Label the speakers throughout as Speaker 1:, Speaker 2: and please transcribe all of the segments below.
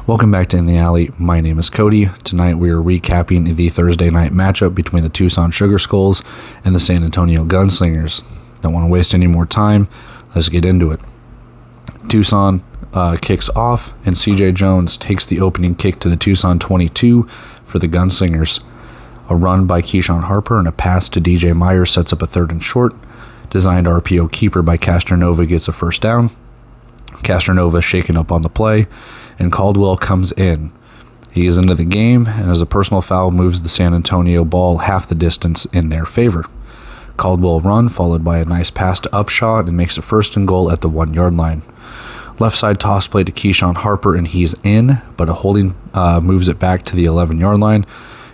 Speaker 1: Welcome back to In the Alley. My name is Cody. Tonight we are recapping the Thursday night matchup between the Tucson Sugar Skulls and the San Antonio Gunslingers. Don't want to waste any more time. Let's get into it. Tucson kicks off, and CJ Jones takes the opening kick to the Tucson 22 for the Gunslingers. A run by Keyshawn Harper and a pass to DJ Myers sets up a third and short. Designed RPO keeper by Castronova gets a first down. Castronova shaken up on the play, and Caldwell comes in. He is into the game, and as a personal foul moves the San Antonio ball half the distance in their favor. Caldwell run, followed by a nice pass to Upshaw, and makes a first and goal at the 1 yard line. Left side toss play to Keyshawn Harper, and he's in, but a holding moves it back to the 11 yard line.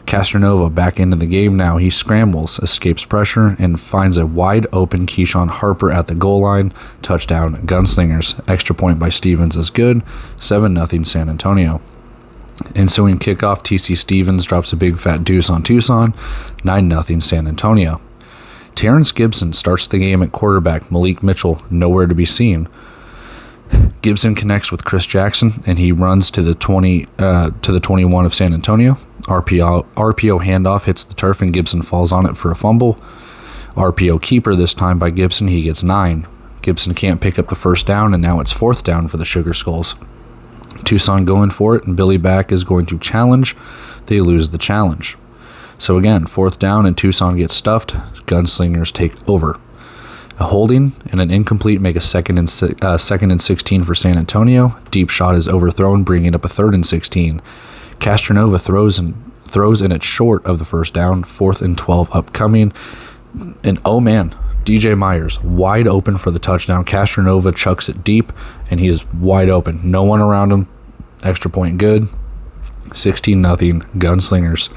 Speaker 1: Castronova back into the game now. He scrambles, escapes pressure, and finds a wide open Keyshawn Harper at the goal line. Touchdown, Gunslingers. Extra point by Stevens is good. 7-0 San Antonio. Ensuing kickoff, TC Stevens drops a big fat deuce on Tucson. 9-0 San Antonio. Terrence Gibson starts the game at quarterback. Malik Mitchell nowhere to be seen. Gibson connects with Chris Jackson, and he runs to the 21 of San Antonio. RPO handoff hits the turf, and Gibson falls on it for a fumble. RPO keeper this time by Gibson. He gets 9. Gibson can't pick up the first down, and now it's 4th down for the Sugar Skulls. Tucson going for it, and Billy Back is going to challenge. They lose the challenge. So again, 4th down, and Tucson gets stuffed. Gunslingers take over. A holding and an incomplete make a second and 16 for San Antonio. Deep shot is overthrown, bringing up a 3rd and 16. Castronova throws in it short of the first down. 4th and 12 upcoming. And oh man, DJ Myers wide open for the touchdown. Castronova chucks it deep, and he is wide open. No one around him. Extra point good. 16-0 Gunslingers.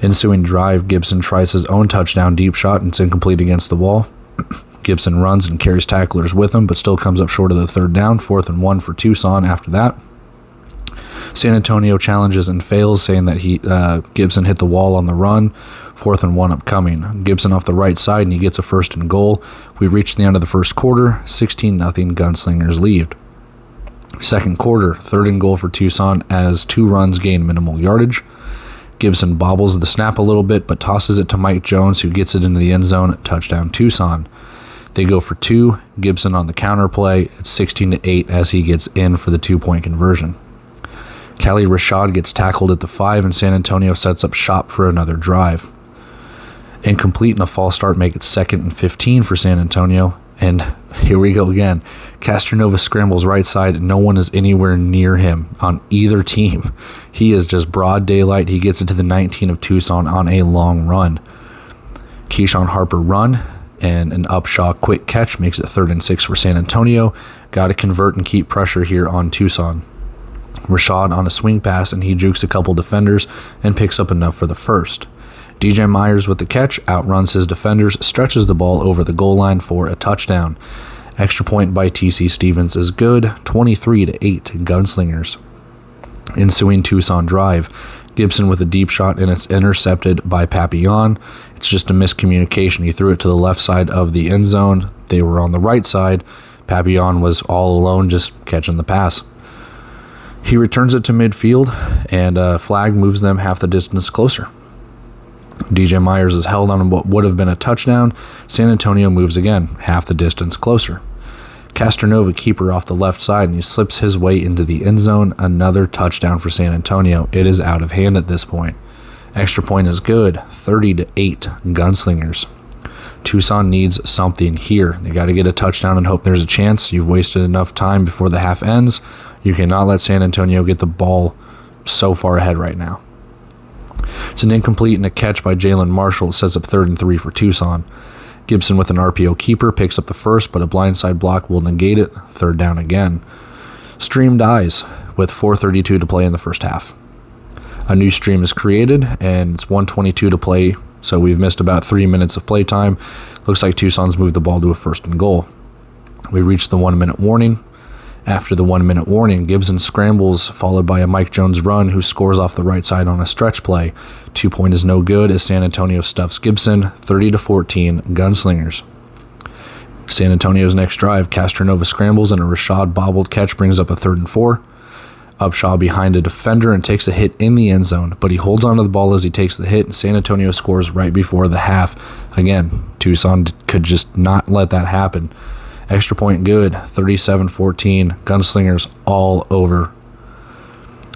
Speaker 1: Ensuing drive, Gibson tries his own touchdown deep shot, and it's incomplete against the wall. Gibson runs and carries tacklers with him, but still comes up short of the 3rd down. 4th and 1 for Tucson after that. San Antonio challenges and fails, saying that Gibson hit the wall on the run. 4th and 1 upcoming. Gibson off the right side, and he gets a first and goal. We reach the end of the first quarter. 16-0 Gunslingers lead. Second quarter, 3rd and goal for Tucson as 2 runs gain minimal yardage. Gibson bobbles the snap a little bit, but tosses it to Mike Jones, who gets it into the end zone. Touchdown, Tucson. They go for 2. Gibson on the counter play. It's 16-8 as he gets in for the 2-point conversion. Callie Rashad gets tackled at the 5, and San Antonio sets up shop for another drive. Incomplete and a false start make it 2nd and 15 for San Antonio. And here we go again. Castronova scrambles right side, and no one is anywhere near him on either team. He is just broad daylight. He gets it to the 19 of Tucson on a long run. Keyshawn Harper run, and an Upshaw quick catch makes it 3rd and 6 for San Antonio. Got to convert and keep pressure here on Tucson. Rashad on a swing pass, and he jukes a couple defenders and picks up enough for the first. DJ Myers with the catch, outruns his defenders, stretches the ball over the goal line for a touchdown. Extra point by TC Stevens is good, 23-8 Gunslingers. Ensuing Tucson drive, Gibson with a deep shot, and it's intercepted by Papillon. It's just a miscommunication. He threw it to the left side of the end zone. They were on the right side. Papillon was all alone just catching the pass. He returns it to midfield, and a flag moves them half the distance closer. DJ Myers is held on what would have been a touchdown. San Antonio moves again, half the distance closer. Castronova keeper off the left side, and he slips his way into the end zone. Another touchdown for San Antonio. It is out of hand at this point. Extra point is good, 30-8 Gunslingers. Tucson needs something here. They got to get a touchdown and hope there's a chance. You've wasted enough time before the half ends. You cannot let San Antonio get the ball so far ahead right now. It's an incomplete and a catch by Jalen Marshall. It sets up 3rd and 3 for Tucson. Gibson with an RPO keeper picks up the first, but a blindside block will negate it. 3rd down again. Stream dies with 4:32 to play in the first half. A new stream is created, and it's 1:22 to play, so we've missed about 3 minutes of play time. Looks like Tucson's moved the ball to a 1st and goal. We reach the 1-minute warning. After the 1-minute warning, Gibson scrambles, followed by a Mike Jones run, who scores off the right side on a stretch play. 2-point is no good as San Antonio stuffs Gibson, 30-14 Gunslingers. San Antonio's next drive, Castronova scrambles, and a Rashad bobbled catch brings up a 3rd and 4. Upshaw behind a defender and takes a hit in the end zone, but he holds onto the ball as he takes the hit, and San Antonio scores right before the half. Again, Tucson could just not let that happen. Extra point good, 37-14, Gunslingers all over.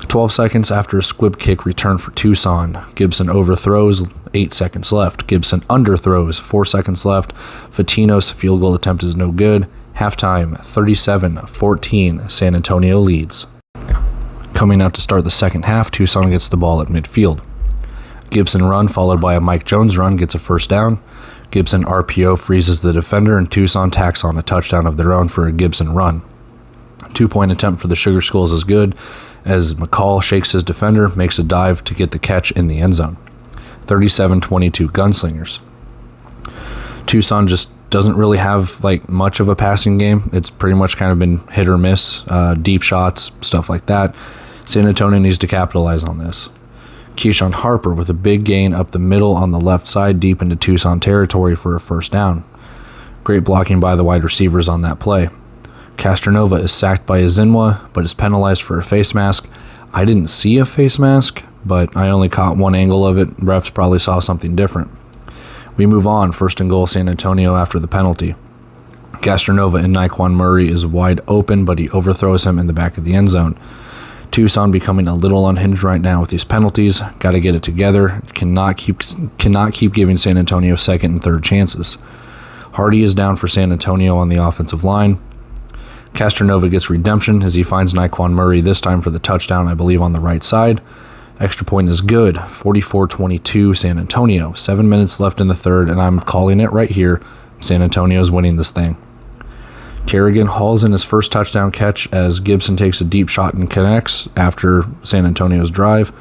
Speaker 1: 12 seconds after a squib kick return for Tucson, Gibson overthrows, 8 seconds left. Gibson underthrows, 4 seconds left. Fatino's field goal attempt is no good. Halftime, 37-14, San Antonio leads. Coming out to start the second half, Tucson gets the ball at midfield. Gibson run followed by a Mike Jones run gets a first down. Gibson RPO freezes the defender, and Tucson tacks on a touchdown of their own for a Gibson run. 2-point attempt for the Sugar Skulls is good, as McCall shakes his defender, makes a dive to get the catch in the end zone. 37-22 Gunslingers. Tucson just doesn't really have much of a passing game. It's pretty much kind of been hit or miss, deep shots, stuff like that. San Antonio needs to capitalize on this. Keyshawn Harper with a big gain up the middle on the left side deep into Tucson territory for a first down. Great blocking by the wide receivers on that play. Castronova is sacked by Azinwa, but is penalized for a face mask. I didn't see a face mask, but I only caught one angle of it. Refs probably saw something different. We move on, first and goal San Antonio after the penalty. Castronova and Naquan Murray is wide open, but he overthrows him in the back of the end zone. Tucson becoming a little unhinged right now with these penalties. Got to get it together. Cannot keep giving San Antonio second and third chances. Hardy is down for San Antonio on the offensive line. Castronova gets redemption as he finds Naquan Murray, this time for the touchdown, I believe, on the right side. Extra point is good, 44-22 San Antonio. 7 minutes left in the third, and I'm calling it right here. San Antonio's winning this thing. Kerrigan hauls in his first touchdown catch as Gibson takes a deep shot and connects after San Antonio's drive.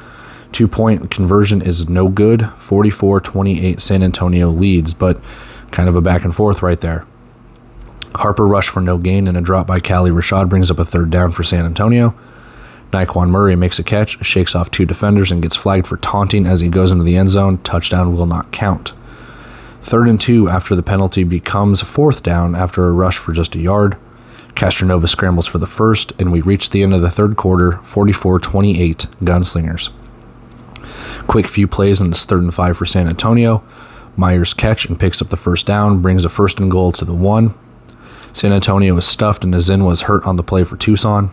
Speaker 1: 2-point conversion is no good, 44-28 San Antonio leads, but kind of a back and forth right there. Harper rushed for no gain, and a drop by Callie Rashad brings up a third down for San Antonio. Naquan Murray makes a catch, shakes off 2 defenders, and gets flagged for taunting as he goes into the end zone. Touchdown will not count. 3rd and 2 after the penalty becomes 4th down after a rush for just a yard. Castronova scrambles for the first, and we reach the end of the third quarter, 44-28 Gunslingers. Quick few plays in this 3rd and 5 for San Antonio. Myers catch and picks up the first down, brings a 1st and goal to the 1. San Antonio is stuffed, and Azin was hurt on the play for Tucson.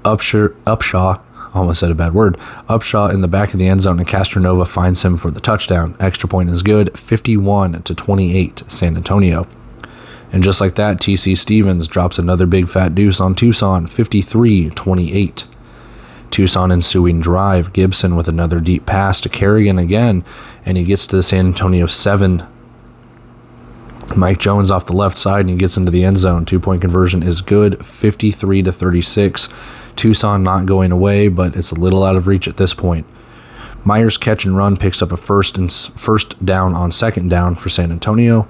Speaker 1: Upshaw, almost said a bad word. Upshaw in the back of the end zone, and Castronova finds him for the touchdown. Extra point is good, 51-28 San Antonio. And just like that, TC Stevens drops another big fat deuce on Tucson, 53-28. Tucson ensuing drive, Gibson with another deep pass to Kerrigan again, and he gets to the San Antonio 7. Mike Jones off the left side, and he gets into the end zone. 2-point conversion is good, 53-36. Tucson not going away, but it's a little out of reach at this point. Myers catch and run picks up a first down on 2nd down for San Antonio.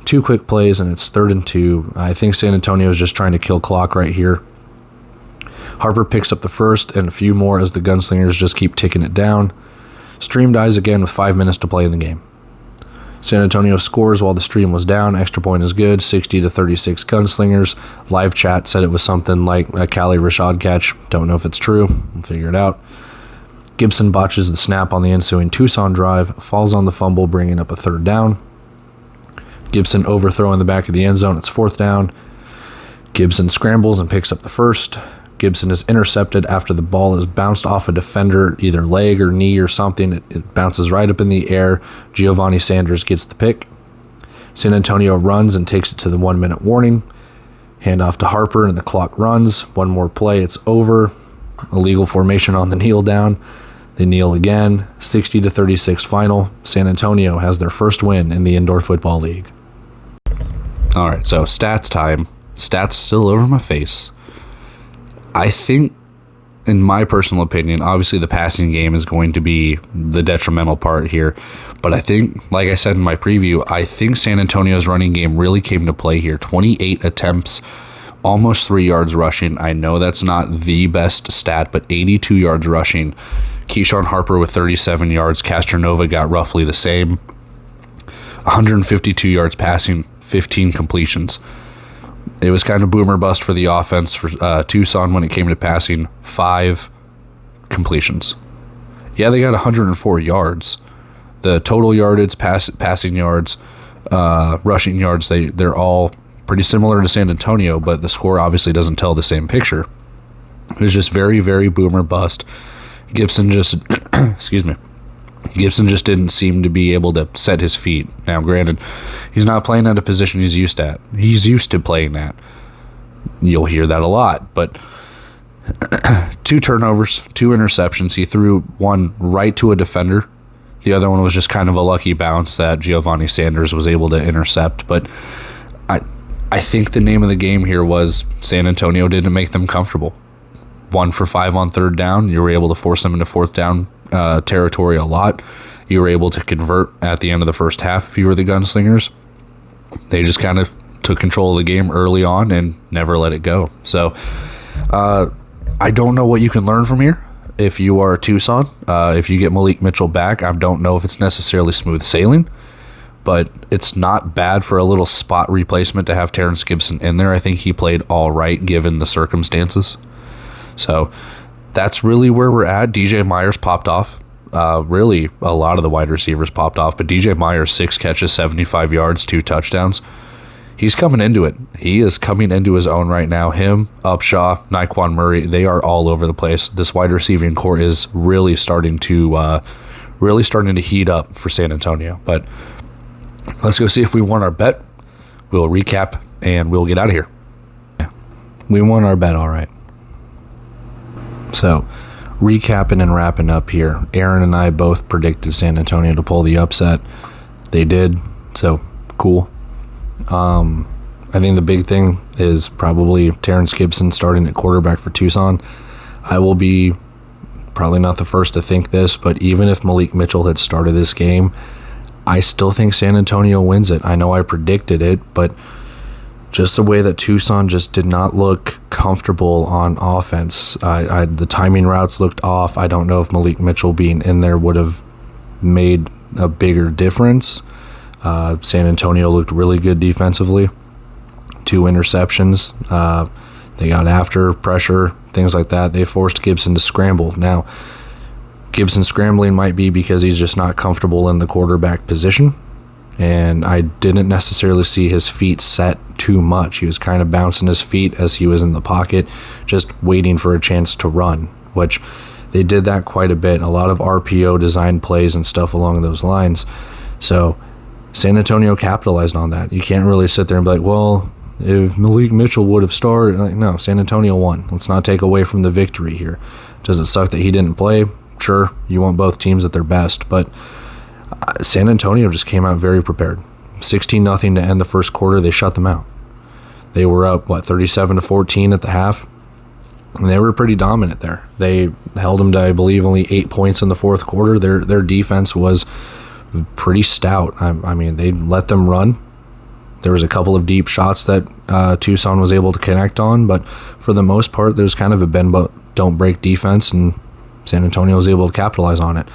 Speaker 1: 2 quick plays, and it's 3rd and 2. I think San Antonio is just trying to kill clock right here. Harper picks up the first and a few more as the Gunslingers just keep ticking it down. Stream dies again with 5 minutes to play in the game. San Antonio scores while the stream was down. Extra point is good, 60-36 Gunslingers. Live chat said it was something like a Callie Rashad catch. Don't know if it's true. We'll figure it out. Gibson botches the snap on the ensuing Tucson drive, falls on the fumble, bringing up a 3rd down. Gibson overthrow in the back of the end zone. It's 4th down. Gibson scrambles and picks up the first. Gibson is intercepted after the ball is bounced off a defender, either leg or knee or something. It bounces right up in the air. Giovanni Sanders gets the pick. San Antonio runs and takes it to the 1-minute warning. Handoff to Harper, and the clock runs. One more play, it's over. Illegal formation on the kneel down. They kneel again. 60-36 final. San Antonio has their first win in the Indoor Football League. All right, so stats time. Stats still over my face. I think, in my personal opinion, obviously the passing game is going to be the detrimental part here. But I think, like I said in my preview, I think San Antonio's running game really came to play here. 28 attempts, almost 3 yards rushing. I know that's not the best stat, but 82 yards rushing. Keyshawn Harper with 37 yards. Castronova got roughly the same. 152 yards passing, 15 completions. It was kind of boomer bust for the offense for Tucson when it came to passing. 5 completions. Yeah, they got 104 yards. The total yardage, passing yards, rushing yards, they're all pretty similar to San Antonio, but the score obviously doesn't tell the same picture. It was just very, very boomer bust. Gibson just, excuse me, Gibson just didn't seem to be able to set his feet. Now, granted, he's not playing at a position he's used at. He's used to playing at. You'll hear that a lot, but 2 turnovers, 2 interceptions. He threw one right to a defender. The other one was just kind of a lucky bounce that Giovanni Sanders was able to intercept. But I think the name of the game here was San Antonio didn't make them comfortable. 1 for 5 on third down. You were able to force them into fourth down territory a lot. You were able to convert at the end of the first half if you were the Gunslingers. They just kind of took control of the game early on and never let it go. So I don't know what you can learn from here if you are Tucson. If you get Malik Mitchell back, I don't know if it's necessarily smooth sailing, but it's not bad for a little spot replacement to have Terrence Gibson in there. I think he played all right given the circumstances. So that's really where we're at. DJ Myers popped off. Really, a lot of the wide receivers popped off, but DJ Myers, 6 catches, 75 yards, 2 touchdowns. He's coming into it. He is coming into his own right now. Him, Upshaw, Naquan Murray, they are all over the place. This wide receiving core is really starting to heat up for San Antonio. But let's go see if we won our bet. We'll recap and we'll get out of here. We won our bet, all right. So, recapping and wrapping up here. Aaron and I both predicted San Antonio to pull the upset. They did, so cool. I think the big thing is probably Terrence Gibson starting at quarterback for Tucson. I will be probably not the first to think this, but even if Malik Mitchell had started this game, I still think San Antonio wins it. I know I predicted it, but just the way that Tucson just did not look comfortable on offense. The timing routes looked off. I don't know if Malik Mitchell being in there would have made a bigger difference. San Antonio looked really good defensively. 2 interceptions. They got after pressure, things like that. They forced Gibson to scramble. Now, Gibson scrambling might be because he's just not comfortable in the quarterback position. And I didn't necessarily see his feet set too much. He was kind of bouncing his feet as he was in the pocket, just waiting for a chance to run, which they did that quite a bit. A lot of RPO design plays and stuff along those lines. So San Antonio capitalized on that. You can't really sit there and be like, well, if Malik Mitchell would have started, like, no, San Antonio won. Let's not take away from the victory here. Does it suck that he didn't play? Sure, you want both teams at their best, but San Antonio just came out very prepared. 16-0 to end the first quarter. They shut them out. They were up, 37-14 at the half, and they were pretty dominant there. They held them to, I believe, only 8 points in the fourth quarter. Their defense was pretty stout. I mean, they let them run. There was a couple of deep shots that Tucson was able to connect on, but for the most part, there's kind of a bend but don't break defense, and San Antonio was able to capitalize on it.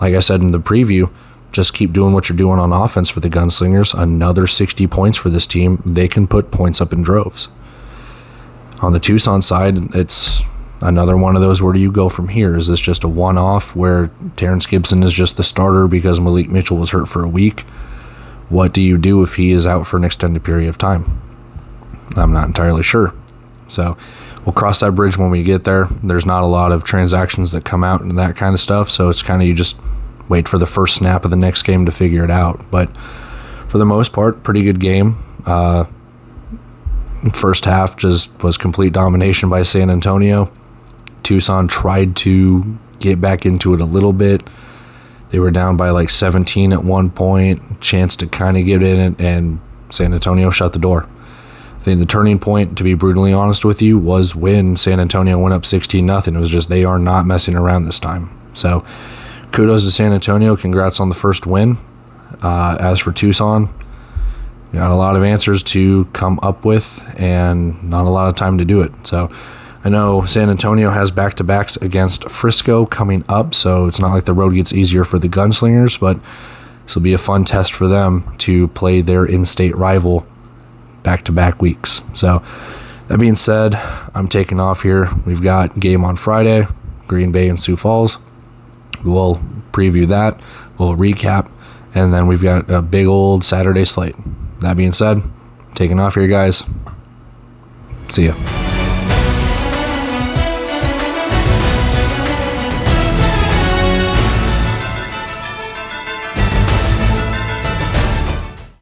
Speaker 1: Like I said in the preview, just keep doing what you're doing on offense for the Gunslingers. Another 60 points for this team. They can put points up in droves. On the Tucson side, it's another one of those, where do you go from here? Is this just a one-off where Terrence Gibson is just the starter because Malik Mitchell was hurt for a week? What do you do if he is out for an extended period of time? I'm not entirely sure. So we'll cross that bridge when we get there. There's not a lot of transactions that come out and that kind of stuff, so it's kind of, you just wait for the first snap of the next game to figure it out. But for the most part, pretty good game. First half just was complete domination by San Antonio. Tucson tried to get back into it a little bit. They were down by 17 at one point, chance to kind of get in it, and San Antonio shut the door. I think the turning point, to be brutally honest with you, was when San Antonio went up 16-0. It was just, they are not messing around this time. So kudos to San Antonio. Congrats on the first win. As for Tucson, got a lot of answers to come up with and not a lot of time to do it. So I know San Antonio has back-to-backs against Frisco coming up, so it's not like the road gets easier for the Gunslingers, but this will be a fun test for them to play their in-state rival back-to-back weeks. So that being said, I'm taking off here. We've got game on Friday, Green Bay and Sioux Falls. We'll preview that. We'll recap. And then we've got a big old Saturday slate. That being said, taking off here, guys. See ya.